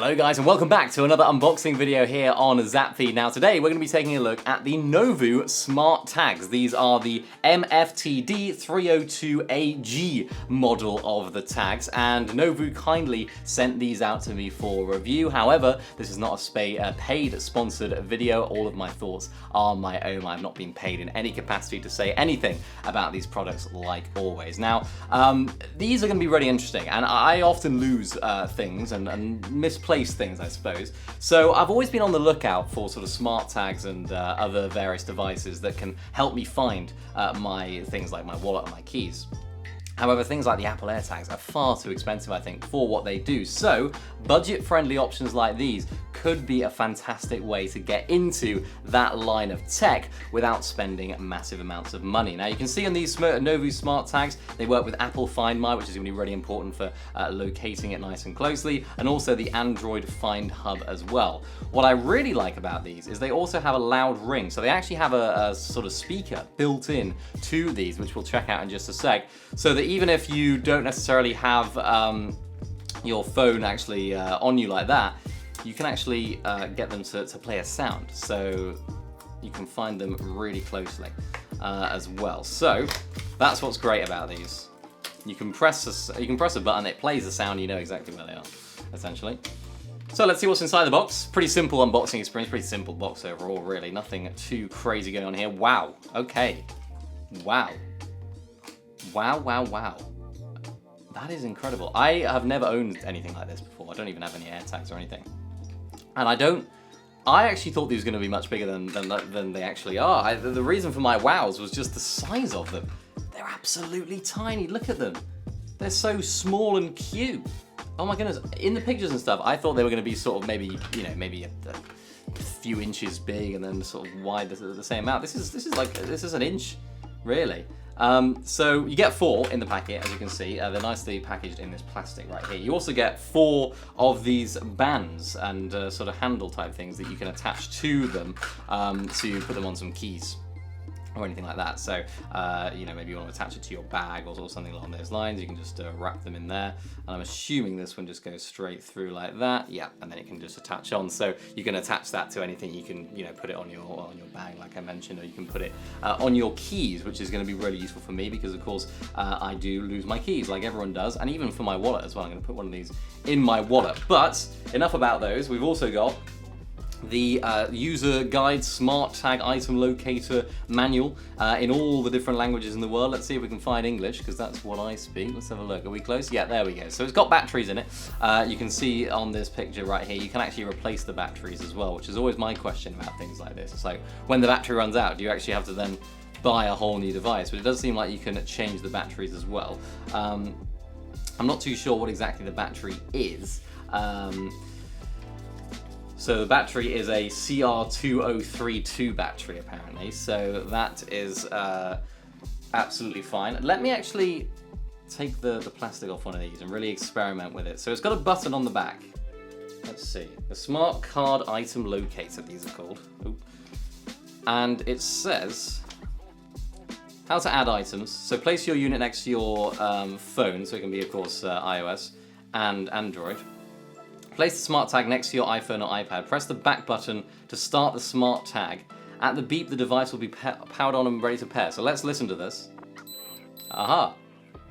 Hello guys and welcome back to another unboxing video here on ZapFeed. Now today we're going to be taking a look at the NOVOO Smart Tags. These are the MFTD302AG model of the tags, and NOVOO kindly sent these out to me for review. However, this is not a paid sponsored video. All of my thoughts are my own. I've not been paid in any capacity to say anything about these products, like always. Now, these are going to be really interesting, and I often lose things and misplace things, I suppose. So I've always been on the lookout for sort of smart tags and other various devices that can help me find my things like my wallet and my keys. However, things like the Apple AirTags are far too expensive, I think, for what they do. So, budget-friendly options like these could be a fantastic way to get into that line of tech without spending massive amounts of money. Now, you can see on these NOVOO Smart Tags, they work with Apple Find My, which is going to be really important for locating it nice and closely, and also the Android Find Hub as well. What I really like about these is they also have a loud ring. So they actually have a sort of speaker built in to these, which we'll check out in just a sec, so that even if you don't necessarily have your phone actually on you like that, you can actually get them to play a sound. So you can find them really closely as well. So that's what's great about these. You can press a button, it plays the sound, you know exactly where they are, essentially. So let's see what's inside the box. Pretty simple unboxing experience, pretty simple box overall, really. Nothing too crazy going on here. Wow, okay. Wow. Wow, wow, wow. That is incredible. I have never owned anything like this before. I don't even have any AirTags or anything. And I actually thought these were going to be much bigger than they actually are. The reason for my wows was just the size of them. They're absolutely tiny. Look at them. They're so small and cute. Oh my goodness. In the pictures and stuff, I thought they were going to be sort of maybe a few inches big and then sort of wide the same amount. This is an inch, really. So you get 4 in the packet, as you can see. They're nicely packaged in this plastic right here. You also get 4 of these bands and sort of handle type things that you can attach to them to put them on some keys or anything like that. So, maybe you want to attach it to your bag or something along those lines. You can just wrap them in there. And I'm assuming this one just goes straight through like that. Yeah, and then it can just attach on. So you can attach that to anything. You can, put it on your bag, like I mentioned, or you can put it on your keys, which is going to be really useful for me because, of course, I do lose my keys, like everyone does, and even for my wallet as well. I'm going to put one of these in my wallet. But enough about those. We've also got the user guide smart tag item locator manual in all the different languages in the world. Let's see if we can find English, because that's what I speak. Let's have a look. Are we close? Yeah, there we go. So it's got batteries in it. You can see on this picture right here, you can actually replace the batteries as well, which is always my question about things like this. It's like, when the battery runs out, do you actually have to then buy a whole new device? But it does seem like you can change the batteries as well. I'm not too sure what exactly the battery is. So the battery is a CR2032 battery, apparently, so that is absolutely fine. Let me actually take the plastic off one of these and really experiment with it. So it's got a button on the back. Let's see. The Smart Card Item Locator, these are called. Oop. And it says how to add items. So place your unit next to your phone, so it can be, of course, iOS and Android. Place the smart tag next to your iPhone or iPad. Press the back button to start the smart tag. At the beep, the device will be powered on and ready to pair. So let's listen to this. Aha,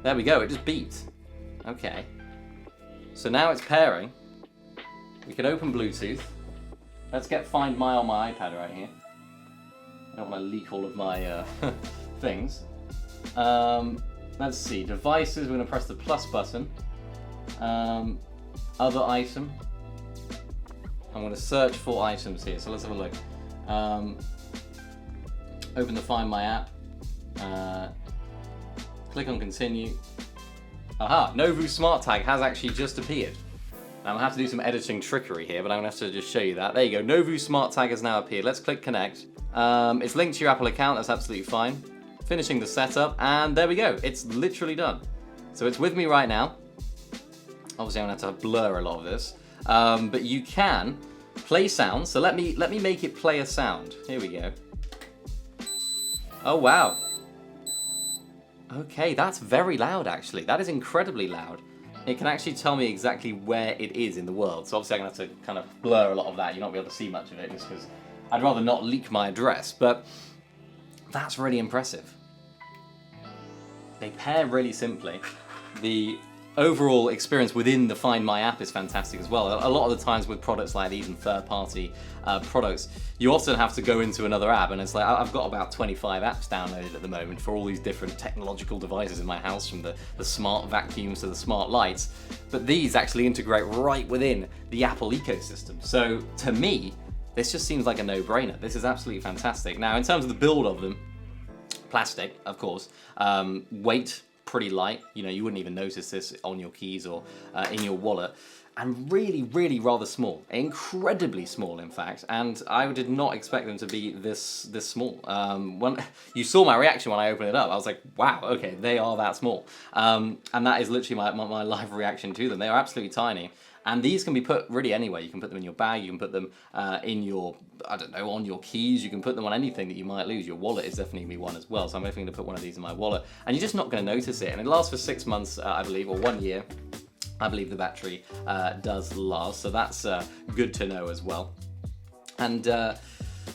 there we go, it just beeped. Okay. So now it's pairing. We can open Bluetooth. Let's get Find My on my iPad right here. I don't want to leak all of my things. Let's see, devices, we're gonna press the plus button. Other item. I'm going to search for items here, so let's have a look. Open the Find My app. Click on continue. Aha, NOVOO Smart Tag has actually just appeared. Now I'm going to have to do some editing trickery here, but I'm going to have to just show you that. There you go, NOVOO Smart Tag has now appeared. Let's click connect. It's linked to your Apple account, that's absolutely fine. Finishing the setup, and there we go, it's literally done. So it's with me right now. Obviously, I'm gonna have to blur a lot of this, but you can play sound. So let me make it play a sound. Here we go. Oh wow. Okay, that's very loud actually. That is incredibly loud. it can actually tell me exactly where it is in the world. So obviously I'm gonna have to kind of blur a lot of that. You're not gonna be able to see much of it just because I'd rather not leak my address, but that's really impressive. They pair really simply. The overall experience within the Find My app is fantastic as well. A lot of the times with products like these and third-party products, you often have to go into another app, and it's like, I've got about 25 apps downloaded at the moment for all these different technological devices in my house, from the smart vacuums to the smart lights, but these actually integrate right within the Apple ecosystem. So to me, this just seems like a no-brainer. This is absolutely fantastic. Now, in terms of the build of them, plastic, of course, weight, pretty light, you wouldn't even notice this on your keys or in your wallet, and really rather small, incredibly small in fact, and I did not expect them to be this small. When you saw my reaction when I opened it up, I was like, wow, okay, they are that small, and that is literally my live reaction to them. They are absolutely tiny. And these can be put really anywhere. You can put them in your bag, you can put them in your, I don't know, on your keys, you can put them on anything that you might lose. Your wallet is definitely going to be one as well, so I'm definitely going to put one of these in my wallet. And you're just not going to notice it. And it lasts for 6 months, I believe, or 1 year. I believe the battery does last, so that's good to know as well. And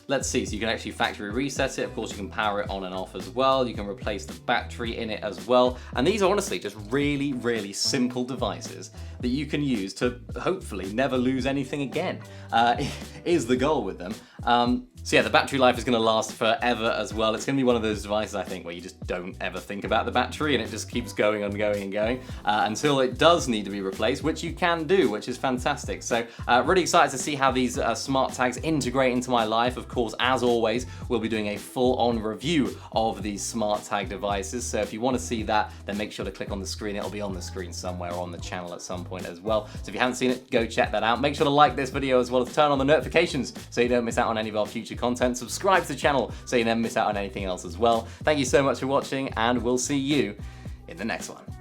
let's see, so you can actually factory reset it. Of course, you can power it on and off as well. You can replace the battery in it as well. And these are honestly just really simple devices that you can use to hopefully never lose anything again, is the goal with them. So yeah, the battery life is going to last forever as well. It's going to be one of those devices, I think, where you just don't ever think about the battery and it just keeps going and going until it does need to be replaced, which you can do, which is fantastic. So really excited to see how these smart tags integrate into my life. Of course, as always, we'll be doing a full-on review of these smart tag devices. So if you want to see that, then make sure to click on the screen. It'll be on the screen somewhere or on the channel at some point as well. So if you haven't seen it, go check that out. Make sure to like this video as well as turn on the notifications so you don't miss out on any of our future content. Subscribe to the channel so you never miss out on anything else as well. Thank you so much for watching, and we'll see you in the next one.